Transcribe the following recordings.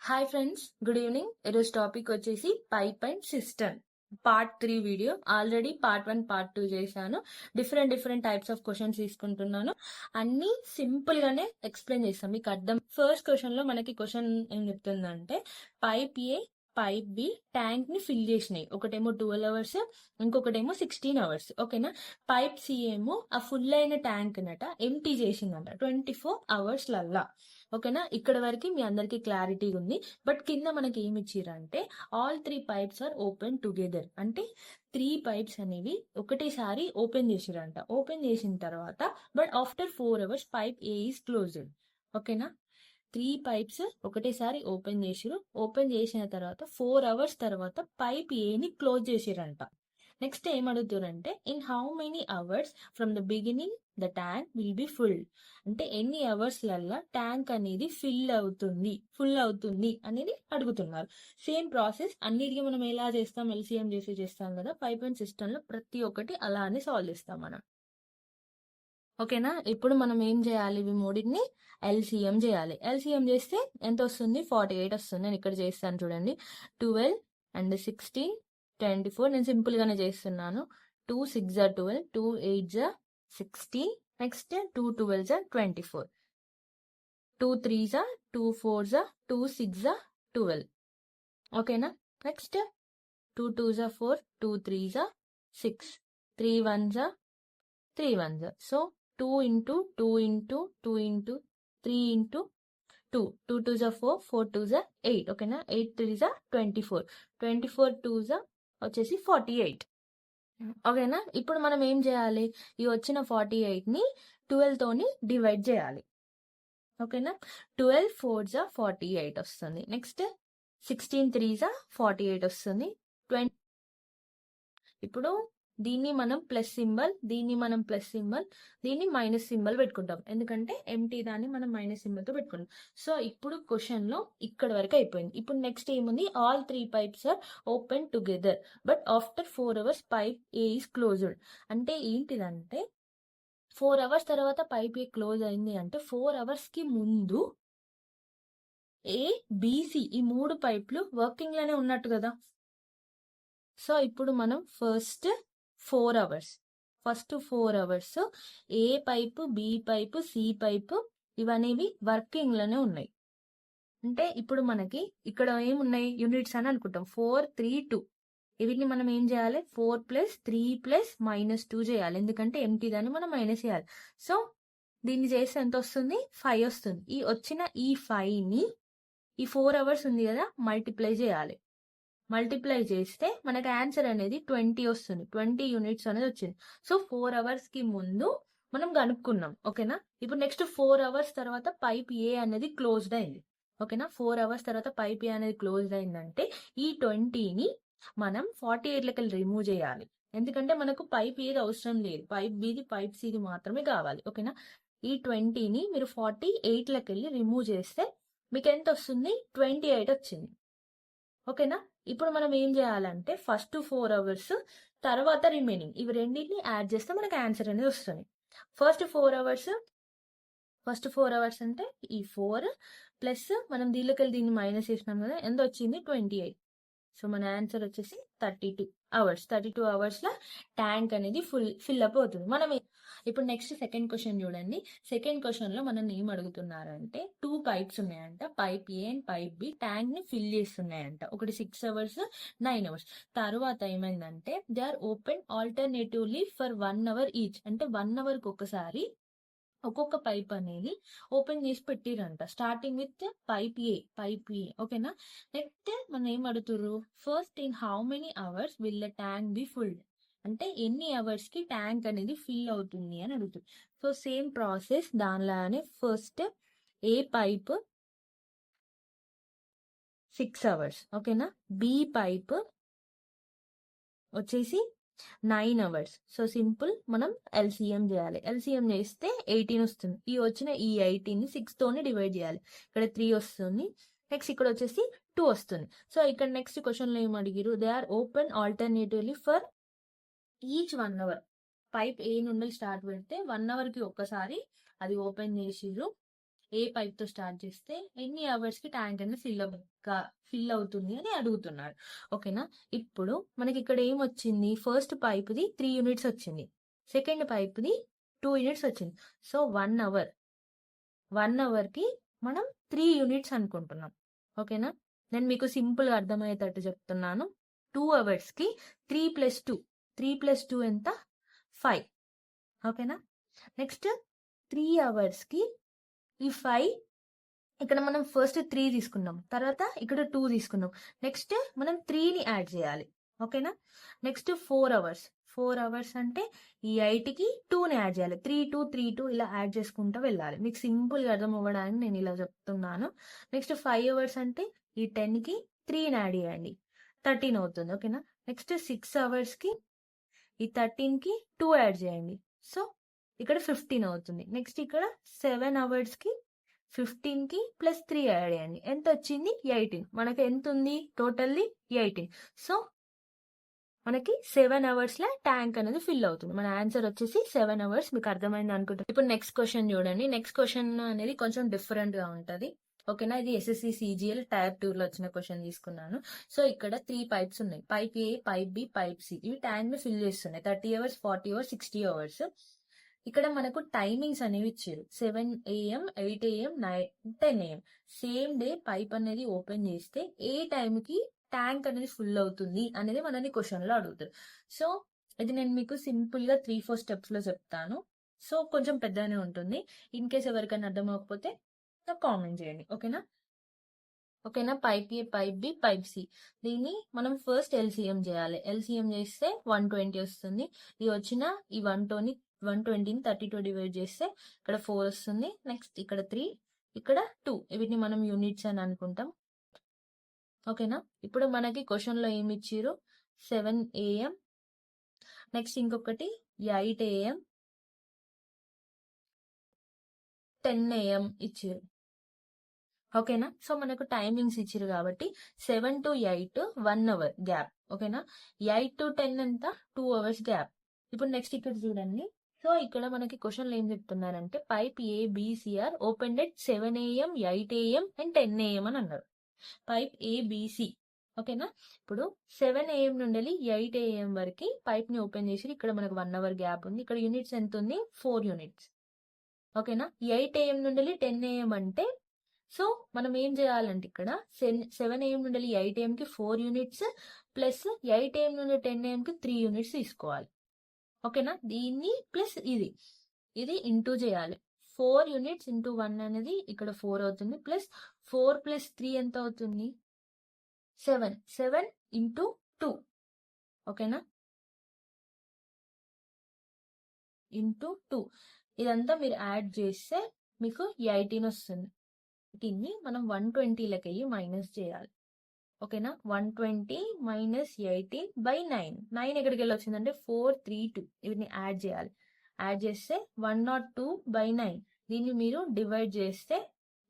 Hi friends, good evening. ఈరోజు topic వచ్చేసి pipe and system part 3 video. Already part 1 part 2 చేశాను. Different types of questions తీసుకుంటున్నాను. అన్ని simple గానే ఎక్స్ప్లెయిన్ చేస్తాం, మీకు అర్థం. ఫస్ట్ క్వశ్చన్ లో మనకి క్వశ్చన్ ఏం చెప్తుందంటే, pipe A pipe B tank ని ఫిల్ చేసినాయి. ఒకటేమో 12 అవర్స్, ఇంకొకటేమో 16 అవర్స్. ఓకేనా. పైప్ సి ఏమో ఆ ఫుల్ అయిన ట్యాంక్ నట ఎంటీ చేసిందంట 24 అవర్స్ లల్లా. ఓకేనా. ఇక్కడ వరకు మీ అందరికి క్లారిటీ ఉంది. బట్ కింద మనకి ఏమి ఇచ్చిరంటే, all 3 pipes are open together. అంటే 3 పైప్స్ అనేవి ఒకటేసారి ఓపెన్ చేసిరంట. ఓపెన్ చేసిన తర్వాత but after 4 hours pipe A is closed. ఓకేనా. 3 పైప్స్ ఒకటేసారి ఓపెన్ చేసిరు. ఓపెన్ చేసిన తర్వాత 4 అవర్స్ తర్వాత పైప్ ఏని క్లోజ్ చేసిరంట. నెక్స్ట్ ఏం అడుగుతారంటే, in how many hours from the beginning the tank will be full. అంటే ఎన్ని అవర్స్ లల్లా ట్యాంక్ అనేది ఫుల్ అవుతుంది అనేది అడుగుతున్నారు. సేమ్ ప్రాసెస్ అన్నిటికీ మనం ఎలా చేస్తాం, ఎల్సిఎం చేస్తాం కదా. పైప్ అండ్ సిస్టమ్ లో ప్రతి ఒక్కటి అలానే సాల్వ్ చేస్తాం మనం. ఓకేనా. ఇప్పుడు మనం ఏం చేయాలి, ఇవి మూడింటిని ఎల్సిఎం చేయాలి. ఎల్సిఎం చేస్తే ఎంత వస్తుంది? 48 వస్తుంది. నేను ఇక్కడ చేస్తాను చూడండి. 12 అండ్ 16 24. నేను సింపుల్ గానే చేస్తున్నాను. 2 6 12, 2 8 16, నెక్స్ట్ 2 12 24, 2 3 2 4 2 6 12. ఓకేనా. Next 2 2 4, 2 3 6, 3 1 3 1. So 2 into 2 into 2 into 3 into 2, 2 2 4, 4 2 8. ఓకేనా. 8 3 24, 24 2 వచ్చేసి 48. ఓకేనా. ఇప్పుడు మనం ఏం చేయాలి, ఈ వచ్చిన 48 ని 12 తోని డివైడ్ చేయాలి. ఓకేనా. 12 4 48 వస్తుంది. నెక్స్ట్ 16 3 48 వస్తుంది. 20. ఇప్పుడు దీన్ని మనం ప్లస్ సింబల్, దీన్ని మనం ప్లస్ సింబల్, దీన్ని మైనస్ సింబల్ పెట్టుకుంటాం. ఎందుకంటే ఎంటీ దాన్ని మనం మైనస్ సింబల్ తో పెట్టుకుంటాం. సో ఇప్పుడు క్వశ్చన్ లో ఇక్కడ వరకు అయిపోయింది. ఇప్పుడు నెక్స్ట్ ఏముంది, all 3 pipes are open together but after 4 hours pipe A is closed. అంటే ఏంటిదంటే 4 అవర్స్ తర్వాత పైప్ ఏ క్లోజ్ అయింది అంటే 4 అవర్స్ కి ముందు ఏ బిసి ఈ 3 పైప్లు వర్కింగ్ లోనే ఉన్నట్టు కదా. సో ఇప్పుడు మనం first 4 hours A pipe, B pipe, C pipe ఇవనేవి వర్కింగ్ లోనే ఉన్నాయి. అంటే ఇప్పుడు మనకి ఇక్కడ ఏమున్నాయి యూనిట్స్ అని అనుకుంటాం. 4 3 2. వీటిని మనం ఏం చేయాలి, 4 + 3 + -2 చేయాలి. ఎందుకంటే ఎంటీ దాన్ని మనం మైనస్ చేయాలి. సో దీన్ని చేస్తే ఎంత వస్తుంది, 5 వస్తుంది. ఈ వచ్చిన ఈ 5 ని ఈ 4 అవర్స్ ఉంది కదా మల్టిప్లై చేయాలి. మల్టిప్లై చేస్తే మనకి ఆన్సర్ అనేది 20 వస్తుంది. 20 యూనిట్స్ అనేది వచ్చింది. సో 4 అవర్స్ కి ముందు మనం కనుక్కున్నాం. ఓకేనా. ఇప్పుడు నెక్స్ట్ 4 అవర్స్ తర్వాత పైప్ ఏ అనేది క్లోజ్డ్ అయింది. ఓకేనా. 4 అవర్స్ తర్వాత పైప్ ఏ అనేది క్లోజ్డ్ అయిందంటే ఈ 20ని మనం 48 లకి రిమూవ్ చేయాలి. ఎందుకంటే మనకు పైప్ ఏది అవసరం లేదు, పైప్ బిది పైప్ సిది మాత్రమే కావాలి. ఓకేనా. ఈ 20ని మీరు 48 లకి రిమూవ్ చేస్తే మీకు ఎంత వస్తుంది, 28 వచ్చింది. ఓకేనా. ఇప్పుడు మనం ఏం చేయాలంటే ఫస్ట్ 4 అవర్స్ తర్వాత రిమైనింగ్ ఇవి రెండింటిని యాడ్ చేస్తే మనకి ఆన్సర్ అనేది వస్తుంది. ఫస్ట్ 4 అవర్స్ అంటే ఈ 4 ప్లస్ మనం దీన్ని మైనస్ చేసినాం కదా, ఎంత వచ్చింది 28. సో మన ఆన్సర్ వచ్చేసి 32 అవర్స్ లో ట్యాంక్ అనేది ఫిల్ అప్ అవుతుంది. మనం ఇప్పుడు నెక్స్ట్ సెకండ్ క్వశ్చన్ చూడండి. సెకండ్ క్వశ్చన్ లో మనం ఏం అడుగుతున్నారంటే, 2 పైప్స్ ఉన్నాయంట. Pipe A and pipe B tank ని ఫిల్ చేస్తున్నాయంట. ఒకటి 6 అవర్స్ 9 అవర్స్. తర్వాత ఏమైందంటే they are open alternatively for 1 hour each. అంటే 1 అవర్ కి ఒకసారి ఒక్కొక్క పైప్ అనేది ఓపెన్ చేసి పెట్టిరంట. Starting with pipe A. ఓకేనా. నెక్స్ట్ మనం ఏం అడుగుతుర్రు, first in how many hours will the tank be full. అంటే ఎన్ని అవర్స్ కి ట్యాంక్ అనేది ఫిల్ అవుతుంది అని అడుగుతుంది. సో సేమ్ ప్రాసెస్ దానిలానే ఫస్ట్ ఏ పైప్ 6 అవర్స్. ఓకేనా. బి పైప్ వచ్చేసి 9 అవర్స్. సో సింపుల్ మనం ఎల్సిఎం చేయాలి. ఎల్సిఎం చేస్తే 18 వస్తుంది. ఈ వచ్చిన ఈ 18 ని 6 తోని డివైడ్ చేయాలి. ఇక్కడ 3 వస్తుంది. నెక్స్ట్ ఇక్కడ వచ్చేసి 2 వస్తుంది. సో ఇక్కడ నెక్స్ట్ క్వశ్చన్ లో ఏం అడిగిరు, they are open alternatively for each 1 hour. Pipe A నుండి స్టార్ట్ పెడితే 1 అవర్ కి ఒక్కసారి అది ఓపెన్ చేసిర్రు. ఏ పైప్ తో స్టార్ట్ చేస్తే ఎన్ని అవర్స్ కి ట్యాంక్ అనేది ఫిల్ అవుతుంది అని అడుగుతున్నాడు. ఓకేనా. ఇప్పుడు మనకి ఇక్కడ ఏం వచ్చింది, ఫస్ట్ పైప్ ది 3 యూనిట్స్ వచ్చింది, సెకండ్ పైప్ ది 2 యూనిట్స్ వచ్చింది. సో 1 అవర్ కి మనం 3 యూనిట్స్ అనుకుంటున్నాం. ఓకేనా. నేను మీకు సింపుల్ గా అర్థమయ్యేటట్టు చెప్తున్నాను. 2 అవర్స్ కి 3 + 2 ఎంత, 5. ఓకేనా. నెక్స్ట్ 3 అవర్స్ కి ఈ 5, ఇక్కడ మనం ఫస్ట్ 3 తీసుకున్నాం, తర్వాత ఇక్కడ 2 తీసుకున్నాం, నెక్స్ట్ మనం 3ని యాడ్ చేయాలి. ఓకేనా. నెక్స్ట్ 4 అవర్స్ అంటే ఈ 8కి 2ని యాడ్ చేయాలి. 3 2 3 2 ఇలా యాడ్ చేసుకుంటూ వెళ్ళాలి. మీకు సింపుల్ గా అర్థం అవ్వడానికి నేను ఇలా చెప్తున్నాను. నెక్స్ట్ 5 అవర్స్ అంటే ఈ 10కి 3ని యాడ్ చేయండి, 13 అవుతుంది. ఓకేనా. నెక్స్ట్ 6 అవర్స్ కి ఈ 13కి 2 యాడ్ చేయండి, సో ఇక్కడ 15 అవుతుంది. నెక్స్ట్ ఇక్కడ 7 అవర్స్ కి 15కి +3 యాడ్ చేయండి, ఎంత వచ్చింది, 18. మనకి ఎంత ఉంది టోటల్లీ, 18. సో మనకి 7 అవర్స్ లో ట్యాంక్ అనేది ఫిల్ అవుతుంది. మన ఆన్సర్ వచ్చేసి 7 అవర్స్. మీకు అర్థమైంది అనుకుంటున్నాను. ఇప్పుడు నెక్స్ట్ క్వశ్చన్ చూడండి. నెక్స్ట్ క్వశ్చన్ అనేది కొంచెం డిఫరెంట్ గా ఉంటది. ఓకేనా. ఇది SSC CGL టైర్ 2 లో వచ్చిన క్వశ్చన్ తీసుకున్నాను. సో ఇక్కడ 3 పైప్స్ ఉన్నాయి, pipe A, pipe B, pipe C. ఇవి ట్యాంక్ ని ఫిల్ చేస్తున్నాయి 30 అవర్స్, 40 అవర్స్, 60 అవర్స్. ఇక్కడ మనకు టైమింగ్స్ అనేవి ఇచ్చారు, 7 AM, 8 AM, 9, 10 AM. Same day pipe అనేది ఓపెన్ చేస్తే ఏ టైంకి ట్యాంక్ అనేది ఫుల్ అవుతుంది అనేది మనని క్వశ్చన్ లో అడుగుతారు. సో ఇది నేను మీకు సింపుల్ గా 3-4 స్టెప్స్ లో చెప్తాను. సో కొంచెం పెద్దగానే ఉంటుంది. ఇన్ కేస్ ఎవరికైనా అర్థం అవ్వకపోతే నాకు కామెంట్ చేయండి. ఓకేనా. Pipe A, pipe B, pipe C. దీన్ని మనం ఫస్ట్ LCM చేయాలి. LCM చేస్తే 120 వస్తుంది. ఇది వచ్చిన ఈ 120ని 30తో డివైడ్ చేస్తే ఇక్కడ 4 వస్తుంది. నెక్స్ట్ ఇక్కడ 3, ఇక్కడ 2. వీటిని మనం యూనిట్స్ అని అనుకుంటాం. ఓకేనా. ఇప్పుడు మనకి క్వశ్చన్ లో ఏమి ఇచ్చారు, 7 AM, నెక్స్ట్ ఇంకొకటి 8 AM, 10 AM ఇచ్చారు. ఓకేనా. సో మనకు టైమింగ్స్ ఇచ్చారు కాబట్టి 7 to 8 1 అవర్ గ్యాప్. ఓకేనా. 8 to 10 ఎంత, 2 అవర్స్ గ్యాప్. ఇప్పుడు నెక్స్ట్ ఇక్కడ చూడండి. సో ఇక్కడ మనకి క్వశ్చన్ ఏం చెప్తున్నారంటే pipe ABCR open at 7 AM, 8 AM and 10 AM అని అన్నారు. Pipe ABC. ఓకేనా. ఇప్పుడు 7 AM నుండి 8 AM వరకు పైప్ ని ఓపెన్ చేసి ఇక్కడ మనకు 1 అవర్ గ్యాప్ ఉంది. ఇక్కడ యూనిట్స్ ఎంత ఉంది, 4 యూనిట్స్. ఓకేనా. 8 AM నుండి 10 AM అంటే సో మనం ఏం చేయాలంటే ఇక్కడ 7 AM నుండి 8 AM కి 4 యూనిట్స్ ప్లస్ 8 AM నుండి 10 AM కి 3 యూనిట్స్ తీసుకోవాలి. ఓకేనా. దీన్ని ప్లస్ ఇది ఇంటూ చేయాలి. 4 యూనిట్స్ ఇంటూ 1 అనేది ఇక్కడ 4 అవుతుంది, ప్లస్ 4 + 3 ఎంత అవుతుంది, 7 ఇంటూ 2. ఓకేనా. ఇంటూ 2 ఇదంతా మీరు యాడ్ చేస్తే మీకు 18 వస్తుంది. దీన్ని మనం 120 లకి మైనస్ చేయాలి. ఓకేనా. 120 మైనస్ 18/9 ఎక్కడికి వెళ్ళి వచ్చిందంటే 432. వీటిని యాడ్ చేయాలి. యాడ్ చేస్తే 102/9. దీన్ని మీరు డివైడ్ చేస్తే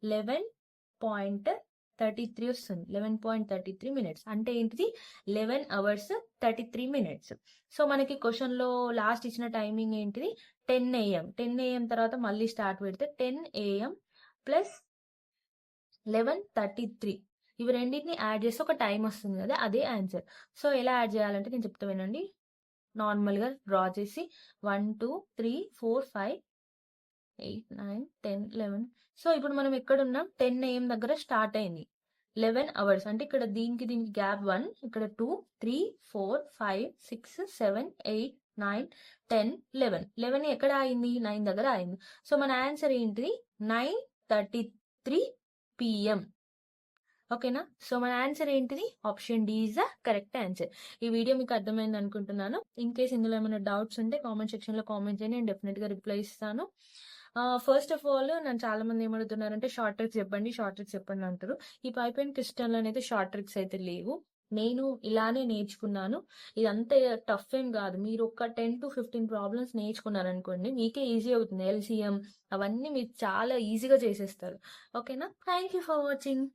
11.33 వస్తుంది. 11.33 మినిట్స్ అంటే ఏంటిది, 11 అవర్స్ 33 మినిట్స్. సో మనకి క్వశ్చన్ లో లాస్ట్ ఇచ్చిన టైమింగ్ ఏంటిది, 10 AM. 10 AM తర్వాత మళ్ళీ స్టార్ట్ పెడితే 10 AM ప్లస్ 11:33. ఇవి రెండింటిని యాడ్ చేసి ఒక టైం వస్తుంది కదా, అదే ఆన్సర్. సో ఎలా యాడ్ చేయాలంటే నేను చెప్తా వినండి. నార్మల్ గా డ్రా చేసి 1 2 3 4 5 8 9 10 11. సో ఇప్పుడు మనం ఎక్కడ ఉన్నాం, 10 AM దగ్గర స్టార్ట్ అయింది, 11 అవర్స్ అంటే ఇక్కడ దీనికి గ్యాప్ 1, ఇక్కడ 2 3 4 5 6 7 8 9 10 11 ఎక్కడ అయింది, 9 దగ్గర అయింది. సో మన ఆన్సర్ ఏంటిది, 9:33 PM. ఓకేనా. సో మన ఆన్సర్ ఏంటిది, option D is the correct answer. ఈ వీడియో మీకు అర్థమైంది అనుకుంటున్నాను. ఇన్ కేస్ ఇందులో ఏమైనా డౌట్స్ ఉంటే కామెంట్ సెక్షన్ లో కామెంట్ చేయండి, నేను డెఫినెట్ గా రిప్లై ఇస్తాను. ఫస్ట్ ఆఫ్ ఆల్ నన్ను చాలా మంది ఏమడుగుతున్నారంటే షార్ట్ ట్రిక్స్ చెప్పండి అంటారు. ఈ పైప్ అండ్ క్రిస్టల్ అనేది షార్ట్ ట్రిక్స్ అయితే లేవు, నేను ఇలానే నేర్చుకున్నాను. ఇదంతా టఫ్ ఏం కాదు. మీరు ఒక 10 to 15 ప్రాబ్లమ్స్ నేర్చుకున్నారనుకోండి, మీకే ఈజీ అవుతుంది. LCM అవన్నీ మీరు చాలా ఈజీగా చేసేస్తారు. ఓకేనా. Thank you for watching.